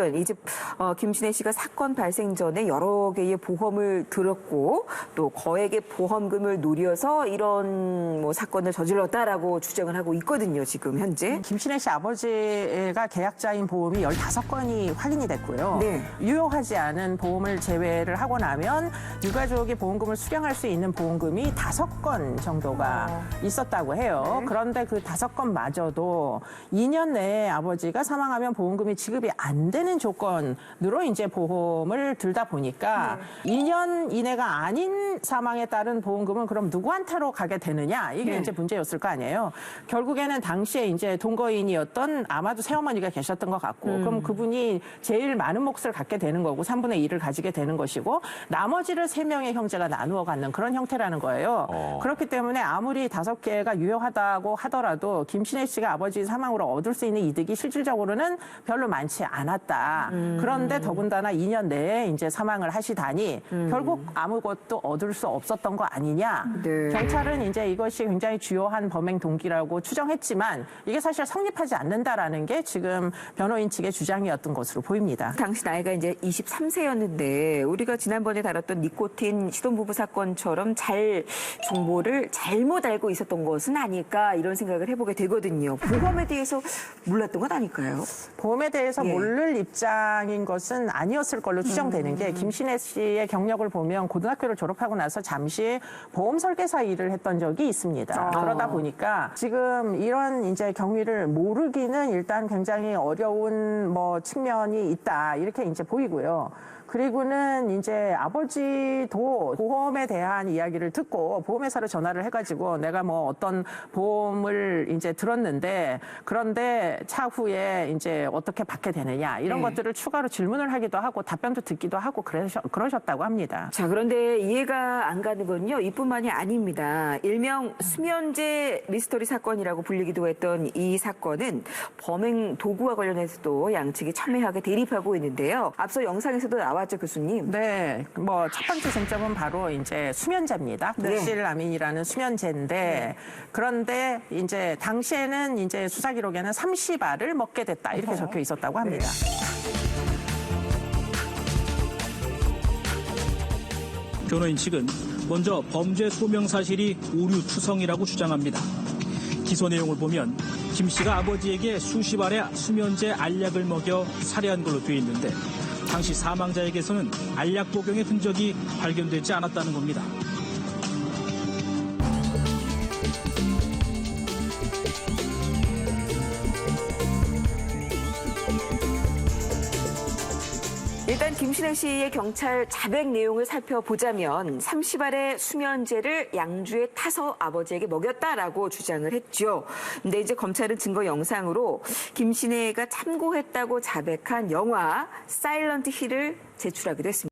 경찰은 이제 김신혜 씨가 사건 발생 전에 여러 개의 보험을 들었고 또 거액의 보험금을 노려서 이런 사건을 저질렀다라고 주장을 하고 있거든요. 지금 현재. 김신혜 씨 아버지가 계약자인 보험이 15건이 확인이 됐고요. 네. 유효하지 않은 보험을 제외를 하고 나면 유가족이 보험금을 수령할 수 있는 보험금이 5건 정도가 있었다고 해요. 네. 그런데 그 5건마저도 2년 내에 아버지가 사망하면 보험금이 지급이 안 되는 조건으로 이제 보험을 들다 보니까 2년 이내가 아닌 사망에 따른 보험금은 그럼 누구한테로 가게 되느냐 이게 네. 이제 문제였을 거 아니에요. 결국에는 당시에 이제 동거인이었던 아마도 새어머니가 계셨던 것 같고 그럼 그분이 제일 많은 몫을 갖게 되는 거고 3분의 1을 가지게 되는 것이고 나머지를 3명의 형제가 나누어 갖는 그런 형태라는 거예요. 그렇기 때문에 아무리 5개가 유효하다고 하더라도 김신혜 씨가 아버지 사망으로 얻을 수 있는 이득이 실질적으로는 별로 많지 않았다. 그런데 더군다나 2년 내에 이제 사망을 하시다니 결국 아무것도 얻을 수 없었던 거 아니냐. 네. 경찰은 이제 이것이 굉장히 주요한 범행 동기라고 추정했지만 이게 사실 성립하지 않는다라는 게 지금 변호인 측의 주장이었던 것으로 보입니다. 당시 나이가 이제 23세였는데 우리가 지난번에 다뤘던 니코틴 신혼부부 사건처럼 정보를 잘못 알고 있었던 것은 아닐까 이런 생각을 해보게 되거든요. 보험에 대해서 몰랐던 건 아닐까요? 보험에 대해서 예. 모를 입장인 것은 아니었을 걸로 추정되는 게 김신혜 씨의 경력을 보면 고등학교를 졸업하고 나서 잠시 보험 설계사 일을 했던 적이 있습니다. 그러다 보니까 지금 이런 이제 경위를 모르기는 일단 굉장히 어려운 측면이 있다 이렇게 이제 보이고요. 그리고는 이제 아버지도 보험에 대한 이야기를 듣고 보험회사로 전화를 해가지고 내가 어떤 보험을 이제 들었는데 그런데 차후에 이제 어떻게 받게 되느냐 이런 것들을 추가로 질문을 하기도 하고 답변도 듣기도 하고 그러셨다고 합니다. 자, 그런데 이해가 안 가는 건요. 이뿐만이 아닙니다. 일명 수면제 미스터리 사건이라고 불리기도 했던 이 사건은 범행 도구와 관련해서도 양측이 첨예하게 대립하고 있는데요. 앞서 영상에서도 나왔죠, 교수님. 네, 첫 번째 쟁점은 바로 이제 수면제입니다. 펜실라민이라는 수면제인데 그런데 이제 당시에는 이제 수사 기록에는 30알을 먹게 됐다 이렇게 적혀 있었다고 합니다. 변호인 측은 먼저 범죄 소명 사실이 오류 투성이라고 주장합니다. 기소 내용을 보면 김 씨가 아버지에게 수십 알의 수면제 알약을 먹여 살해한 걸로 돼 있는데 당시 사망자에게서는 알약 복용의 흔적이 발견되지 않았다는 겁니다. 일단 김신혜 씨의 경찰 자백 내용을 살펴보자면 30알의 수면제를 양주에 타서 아버지에게 먹였다라고 주장을 했죠. 근데 이제 검찰은 증거 영상으로 김신혜가 참고했다고 자백한 영화 사일런트 힐을 제출하기도 했습니다.